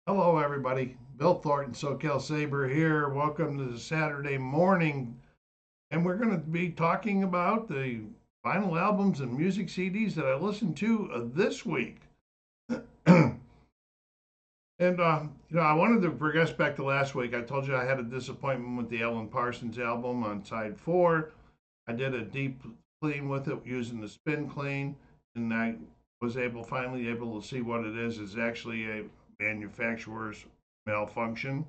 Hello, everybody. Bill Thornton, SoCal Saber here. Welcome to the Saturday morning. And we're going to be talking about the vinyl albums and music CDs that I listened to this week. and, I wanted to progress back to last week. I told you I had a disappointment with the Alan Parsons album on side 4. I did a deep clean with it using the spin clean, and I was finally able to see what it is. It's actually a manufacturer's malfunction.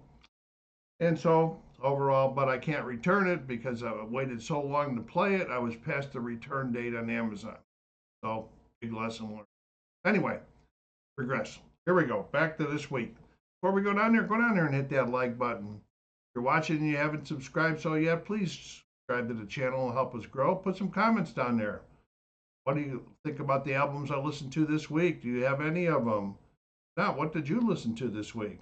And so overall, but I can't return it because I waited so long to play it. I was past the return date on Amazon. So big lesson learned. Anyway, regress. Here we go. Back to this week. Before we go down there and hit that like button. If you're watching and you haven't subscribed so yet, please subscribe to the channel and help us grow. Put some comments down there. What do you think about the albums I listened to this week? Do you have any of them? Now, what did you listen to this week?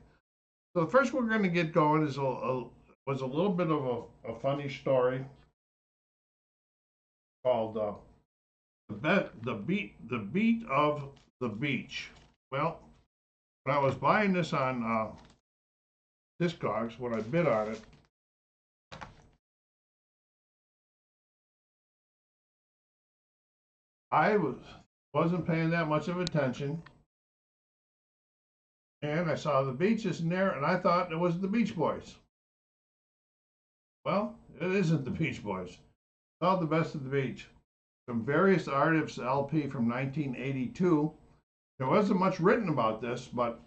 So the first we're going to get going is was a little bit of a funny story called the beat of the beach. Well, when I was buying this on Discogs, when I bid on it, I wasn't paying that much of attention, and I saw the Beaches in there, and I thought it was the Beach Boys. Well, it isn't the Beach Boys. It's called The Best of the Beach. From various artists LP from 1982. There wasn't much written about this, but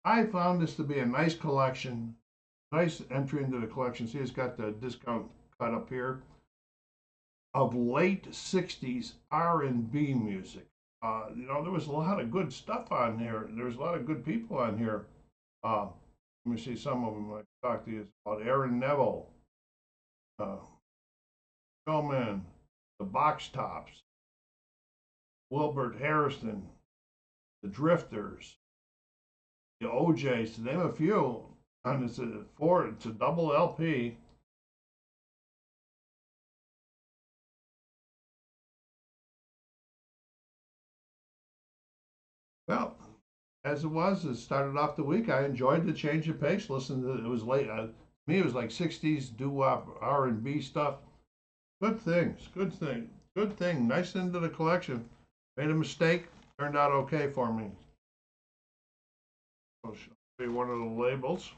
I found this to be a nice collection, nice entry into the collection. See, it's got the discount cut up here of late 60s R&B music. There was a lot of good stuff on here. There was a lot of good people on here. Let me see some of them. I talked to you about Aaron Neville, Showman, the Box Tops, Wilbert Harrison, the Drifters, the OJs, to name a few. And it's a double LP. Well, as it started off the week. I enjoyed the change of pace. Listen, it was late. To me, it was like 60s doo-wop R&B stuff. Good things. Good thing. Good thing. Nice into the collection. Made a mistake. Turned out okay for me. I'll show you one of the labels.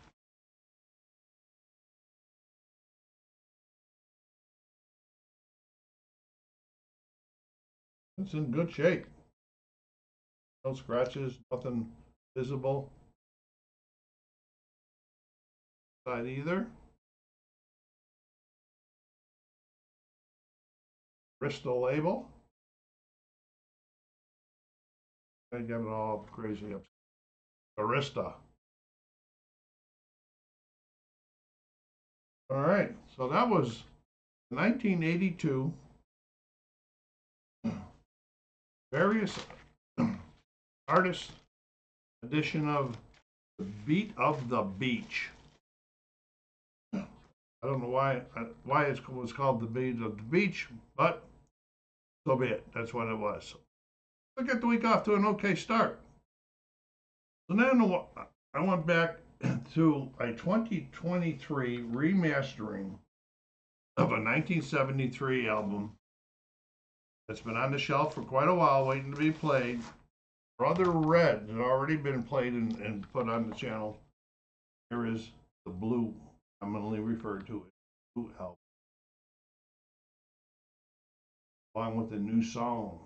It's in good shape. No scratches, nothing visible. Side either. Bristol label. I got it all crazy up. Arista. All right, so that was 1982. Various artists edition of The Beat of the Beach. I don't know why it was called The Beat of the Beach, but so be it. That's what it was. We got the week off to an okay start. So then I went back to a 2023 remastering of a 1973 album that's been on the shelf for quite a while, waiting to be played. Brother Red had already been played and put on the channel. Here is the blue, commonly referred to as blue album, along with the new song,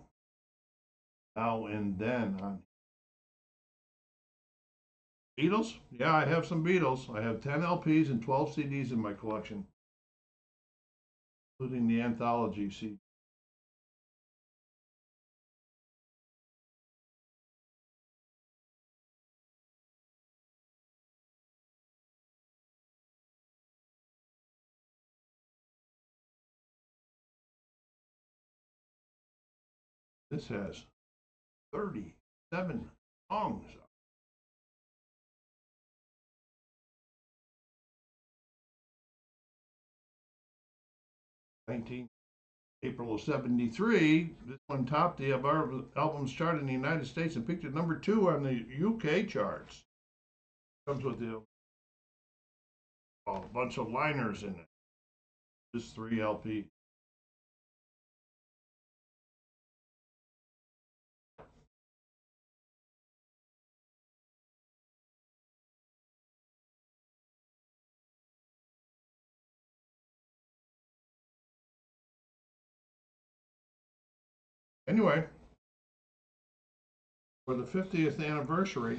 Now and Then, on Beatles. Yeah, I have some Beatles. I have 10 LPs and 12 CDs in my collection, including the anthology CD. This has 37 songs. 19 April of '73, this one topped the albums chart in the United States and peaked at number 2 on the UK charts. Comes with a bunch of liners in it. Just 3 LP. Anyway, for the 50th anniversary,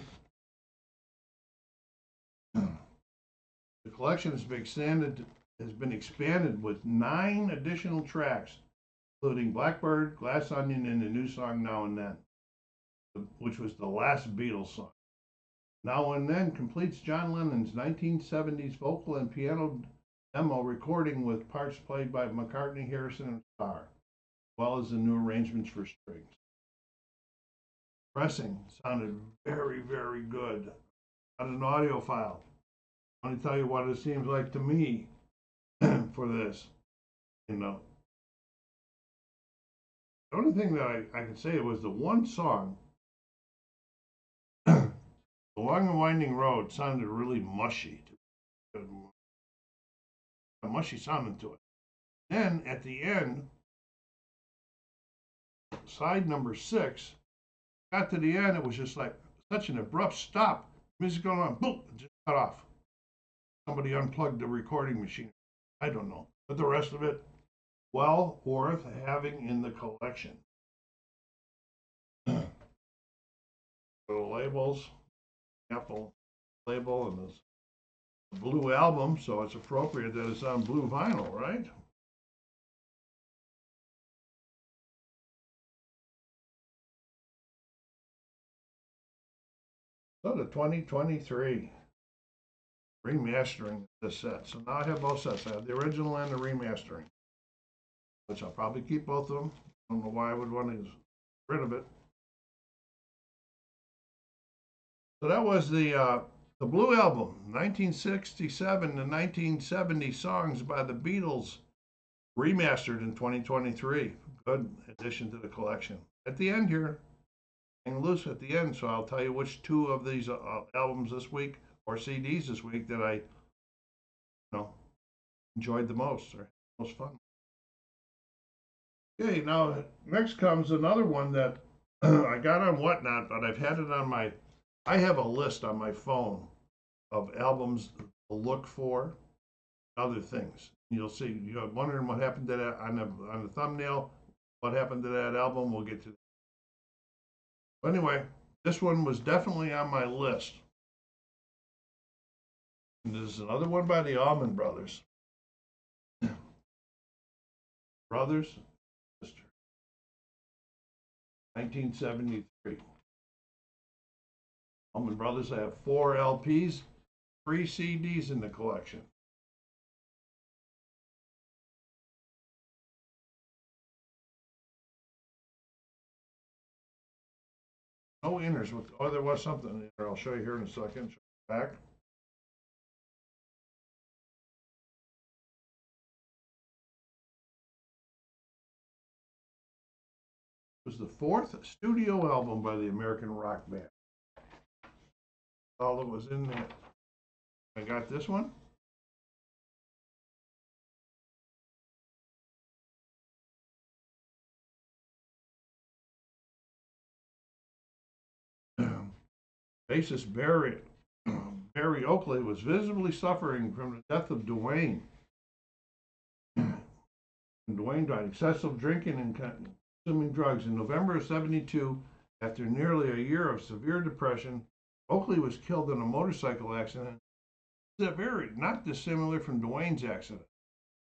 the collection has been expanded with 9 additional tracks, including Blackbird, Glass Onion, and a new song Now and Then, which was the last Beatles song. Now and Then completes John Lennon's 1970s vocal and piano demo recording with parts played by McCartney, Harrison, and Starr, as well as the new arrangements for strings. Pressing sounded very, very good on an audio file. I want to tell you what it seems like to me for this. The only thing that I can say was the one song, The Long and Winding Road, sounded really mushy. A mushy sounding to it. Then at the end, side number 6, got to the end, it was just like such an abrupt stop. Music going on, boom, it just cut off. Somebody unplugged the recording machine. I don't know. But the rest of it, well worth having in the collection. The labels, Apple label, and this blue album, so it's appropriate that it's on blue vinyl, right? So the 2023 remastering the set. So now I have both sets. I have the original and the remastering, which I'll probably keep both of them. I don't know why I would want to get rid of it. So that was the Blue Album, 1967 to 1970 songs by the Beatles, remastered in 2023. Good addition to the collection. At the end here, hang loose at the end, so I'll tell you which 2 of these albums this week, or CDs this week, that I enjoyed the most, or most fun. Okay, now next comes another one that I got on Whatnot, but I've had it on I have a list on my phone of albums to look for, other things. You'll see, you're wondering what happened to that on the thumbnail, what happened to that album, we'll get to that. But anyway, this one was definitely on my list. And this is another one by the Allman Brothers. Brothers, sister. 1973. Allman Brothers have 4 LPs, 3 CDs in the collection. No inners. Oh, there was something in there. I'll show you here in a second. Back. It was the 4th studio album by the American rock band. All that was in there. I got this one. Bassist Barry Oakley was visibly suffering from the death of Dwayne. Dwayne died of excessive drinking and consuming drugs. In November of '72, after nearly a year of severe depression, Oakley was killed in a motorcycle accident. Very not dissimilar from Dwayne's accident.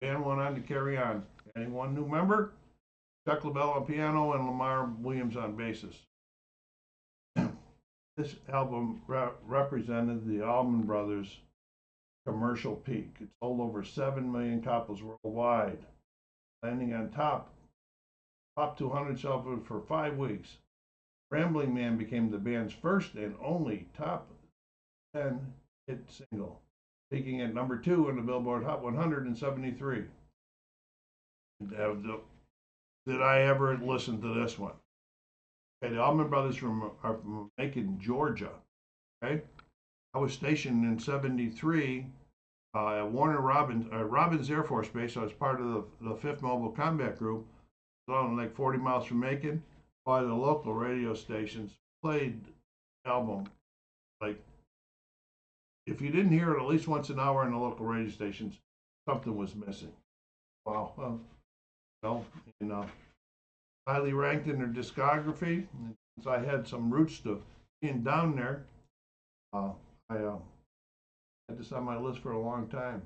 The band went on to carry on. Adding 1 new member, Chuck LaBelle on piano and Lamar Williams on basses. This album represented the Allman Brothers' commercial peak. It sold over 7 million copies worldwide, landing on top 200 shelf for 5 weeks. Rambling Man became the band's first and only top 10 hit single, peaking at number 2 in the Billboard Hot 100 in '73. Did I ever listen to this one? Okay, the Allman Brothers are from Macon, Georgia. Okay, I was stationed in '73 at Warner Robins Air Force Base. I was part of the 5th Mobile Combat Group, like 40 miles from Macon. By the local radio stations played album. Like, if you didn't hear it at least once an hour in the local radio stations, something was missing. Wow. Well, you know, highly ranked in their discography. And since I had some roots to being down there, I had this on my list for a long time.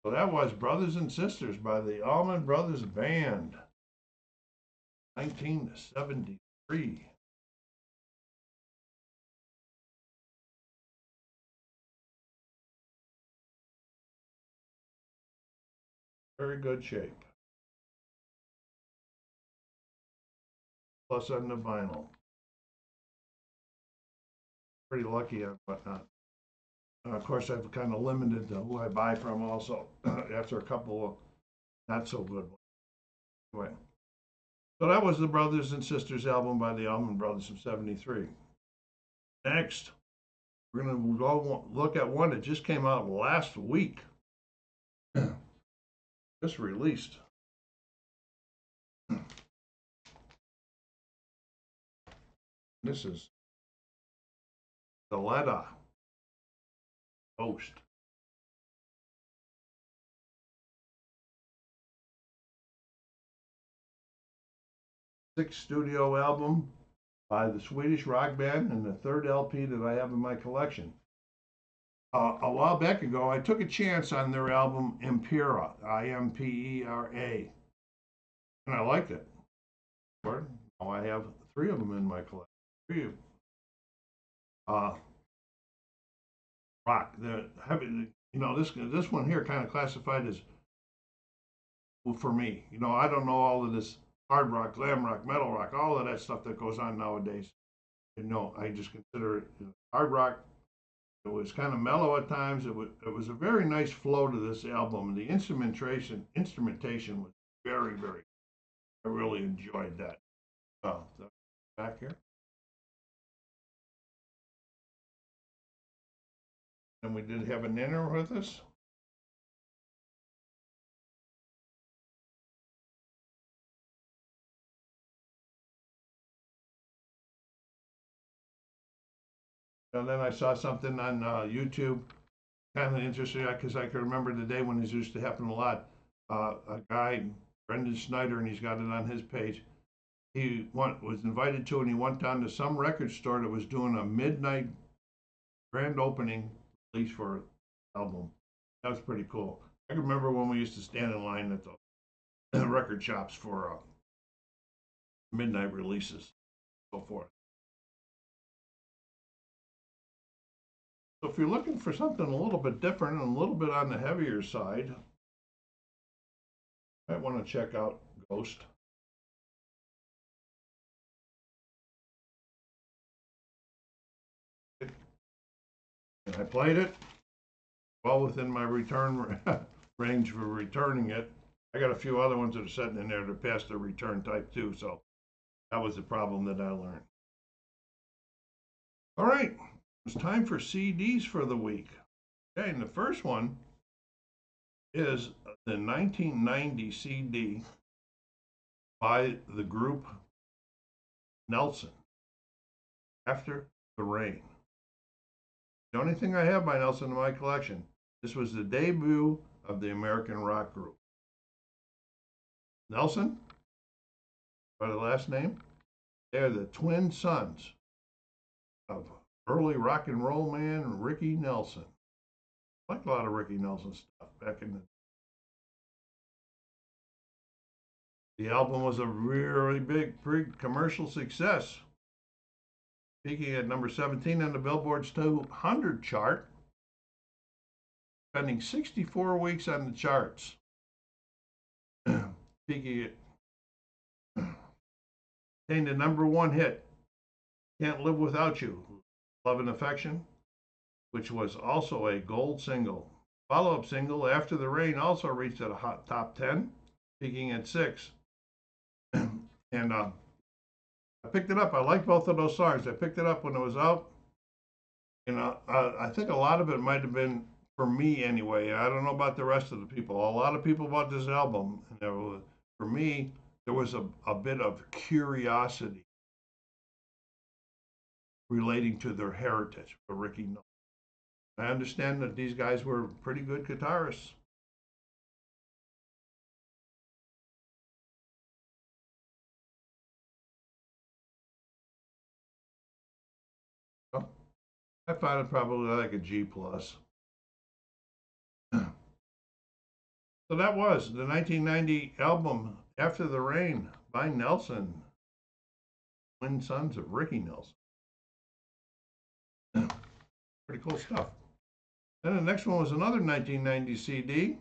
So that was Brothers and Sisters by the Allman Brothers Band, 1973. Very good shape. Plus on the vinyl. Pretty lucky on whatnot. Of course, I've kind of limited who I buy from also after a couple of not so good ones. Anyway, so that was the Brothers and Sisters album by the Allman Brothers from '73. Next, we're going to go look at one that just came out last week. Just released. This is Deletta Ghost. Sixth studio album by the Swedish rock band and the third LP that I have in my collection. A while back ago, I took a chance on their album Impera, Impera, and I liked it. Now I have 3 of them in my collection. 3 of them. Rock. The heavy, this one here kind of classified as, well, for me. I don't know all of this hard rock, glam rock, metal rock, all of that stuff that goes on nowadays. I just consider it hard rock. It was kind of mellow at times. It was a very nice flow to this album. The instrumentation was very, very. I really enjoyed that. Oh, back here. And we did have an inner with us. And then I saw something on YouTube, kind of interesting, because I can remember the day when this used to happen a lot. A guy, Brendan Snyder, and he's got it on his page. He was invited to, and he went down to some record store that was doing a midnight grand opening release for an album. That was pretty cool. I can remember when we used to stand in line at the record shops for midnight releases, so forth. So if you're looking for something a little bit different and a little bit on the heavier side, you might want to check out Ghost. And I played it well within my return range for returning it. I got a few other ones that are sitting in there that passed the return type too, so that was the problem that I learned. All right, it's time for CDs for the week. Okay, and the first one is the 1990 CD by the group Nelson, After the Rain. The only thing I have by Nelson in my collection. This was the debut of the American rock group. Nelson, by the last name, they're the twin sons of early rock and roll man Ricky Nelson. I like a lot of Ricky Nelson stuff back in the album was a really big commercial success, peaking at number 17 on the Billboard's 200 chart, spending 64 weeks on the charts, peaking at obtained the number 1 hit, Can't Live Without You, Love and Affection, which was also a gold single. Follow-up single, After the Rain, also reached a hot top 10, peaking at 6. And I picked it up. I like both of those songs. I picked it up when it was out. You know, I think a lot of it might have been for me anyway. I don't know about the rest of the people. A lot of people bought this album, and for me, there was a bit of curiosity relating to their heritage for Ricky Nelson. I understand that these guys were pretty good guitarists. I found it probably like a G plus. So that was the 1990 album After the Rain by Nelson, twin sons of Ricky Nelson. Pretty cool stuff. Then the next one was another 1990 CD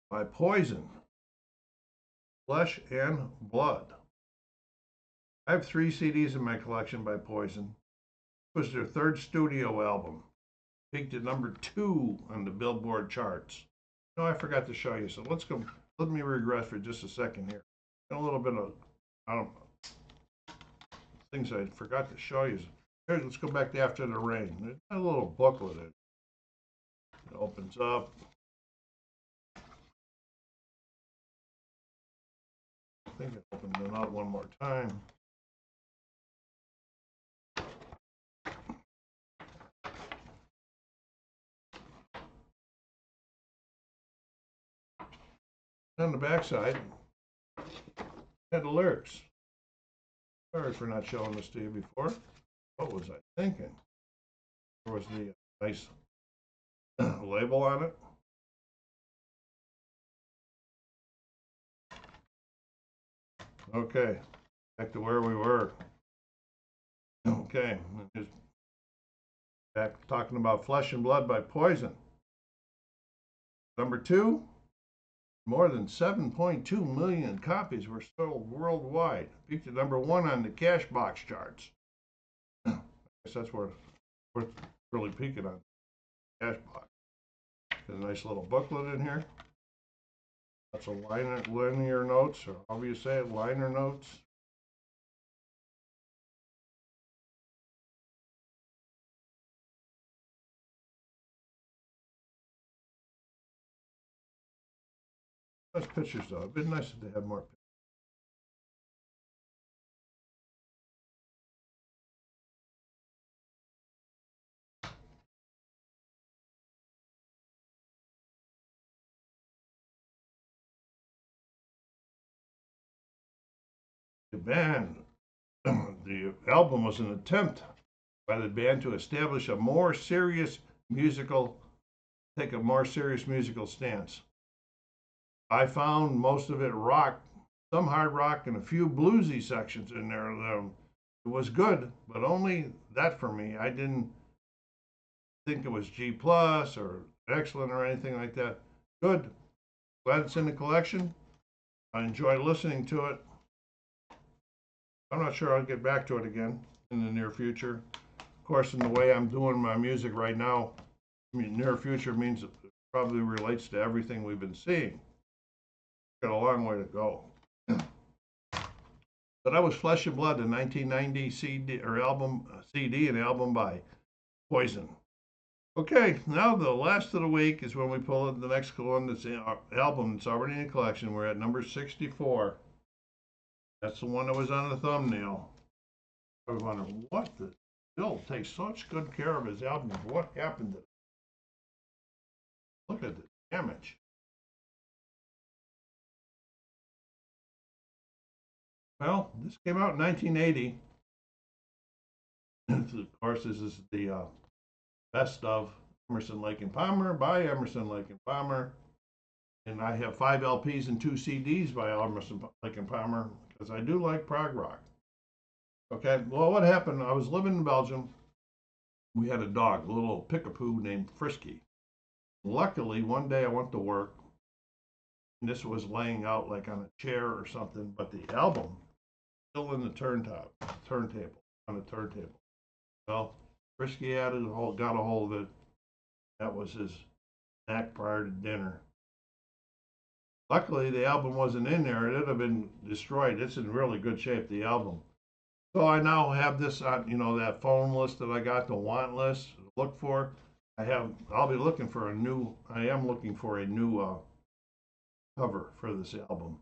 by Poison, Flesh and Blood. I have 3 CDs in my collection by Poison. It was their 3rd studio album. Peaked at number 2 on the Billboard charts. No, I forgot to show you. So let's go. Let me regress for just a second here. A little bit of, I don't know, things I forgot to show you. Here, let's go back to After the Rain. There's a little booklet. It opens up. I think it opened it out one more time. On the backside, had the lyrics. Sorry for not showing this to you before. What was I thinking? There was the nice label on it. Okay, back to where we were. Okay, back talking about Flesh and Blood by Poison. Number 2, more than 7.2 million copies were sold worldwide. Peaked at number 1 on the Cashbox charts. I guess that's where we're really peaking on Cashbox. There's a nice little booklet in here. Lots of linear notes, or however you say it, liner notes. Nice pictures, though. It'd been nice if they had more pictures. The band, the album was an attempt by the band to establish a more serious musical, take a more serious musical stance. I found most of it rock, some hard rock, and a few bluesy sections in there. It was good, but only that for me. I didn't think it was G plus or excellent or anything like that. Good. Glad it's in the collection. I enjoy listening to it. I'm not sure I'll get back to it again in the near future. Of course, in the way I'm doing my music right now, I mean, near future means it probably relates to everything we've been seeing. Got a long way to go. But that was Flesh and Blood, the 1990 CD or album, CD and album by Poison. Okay, now the last of the week is when we pull in the next one that's in our album that's already in the collection. We're at number 64. That's the one that was on the thumbnail. I was wondering, what the Bill takes such good care of his albums. What happened to it? Look at the damage. Well, this came out in 1980. Of course, this is the best of Emerson, Lake and Palmer by Emerson, Lake and Palmer. And I have 5 LPs and 2 CDs by Emerson, Lake and Palmer because I do like prog rock. Okay, well, what happened? I was living in Belgium. We had a dog, a little pickapoo named Frisky. Luckily, one day I went to work, and this was laying out like on a chair or something, but the album still in the turntable on the turntable. Well, Frisky got a hold of it. That was his snack prior to dinner. Luckily, the album wasn't in there. It'd have been destroyed. It's in really good shape, the album. So I now have this on, that phone list that I got, the want list to look for. I'll be looking for I am looking for a new cover for this album.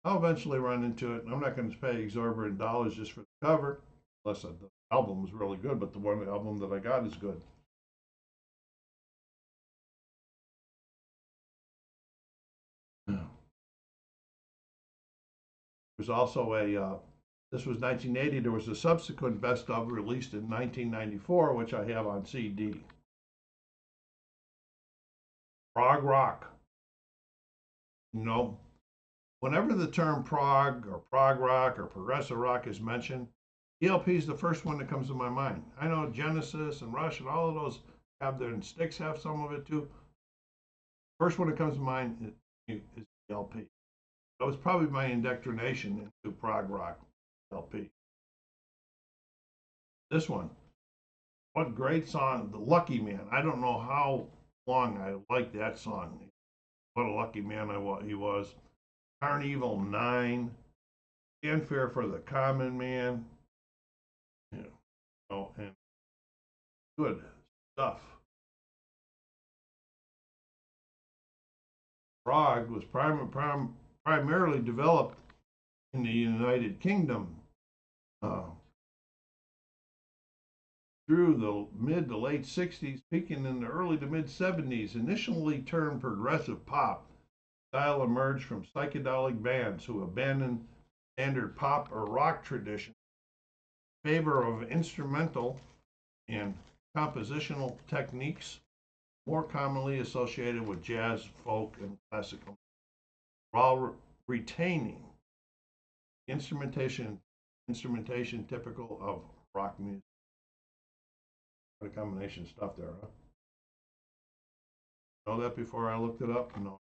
I'll eventually run into it. I'm not going to pay exorbitant dollars just for the cover, unless the album is really good, but the one album that I got is good. There's also this was 1980. There was a subsequent best of released in 1994, which I have on CD. Prog rock. You know, whenever the term prog or prog rock or progressive rock is mentioned, ELP is the first one that comes to my mind. I know Genesis and Rush and all of those have their, and Styx have some of it too. First one that comes to mind is ELP. That was probably my indoctrination into prog rock, LP. This one, what great song, The Lucky Man. I don't know how long I liked that song. What a lucky man he was. Carnival 9, Fanfare for the Common Man. And good stuff. Prague was primarily developed in the United Kingdom through the mid to late 60s, peaking in the early to mid 70s. Initially termed progressive pop, style emerged from psychedelic bands who abandoned standard pop or rock tradition in favor of instrumental and compositional techniques more commonly associated with jazz, folk, and classical, while retaining instrumentation typical of rock music. What a combination of stuff there, huh? Know that before I looked it up? No.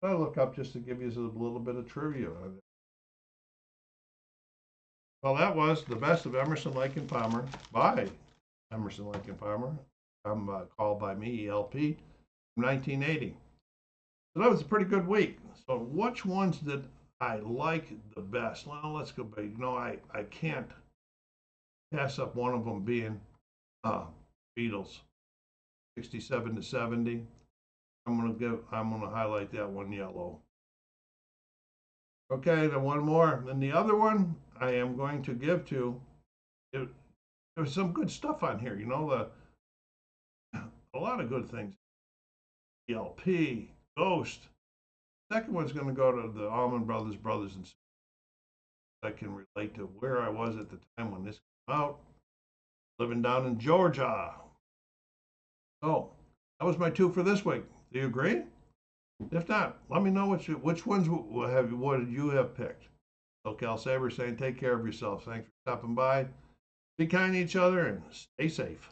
I look up just to give you a little bit of trivia on it. Well, that was the best of Emerson, Lake and Palmer by Emerson, Lake and Palmer. I'm called by me ELP from 1980. So that was a pretty good week. So which ones did I like the best? Well, let's go back. I can't pass up one of them being Beatles, 67 to 70. I'm gonna highlight that one yellow. Okay, then one more. Then the other one I am going to give to there's some good stuff on here, a lot of good things. ELP, Ghost. Second one's going to go to the Allman Brothers, and sisters. I can relate to where I was at the time when this came out, living down in Georgia. So that was my two for this week. Do you agree? If not, let me know which ones what did you have picked. So Cal Saber saying take care of yourself. Thanks for stopping by. Be kind to each other and stay safe.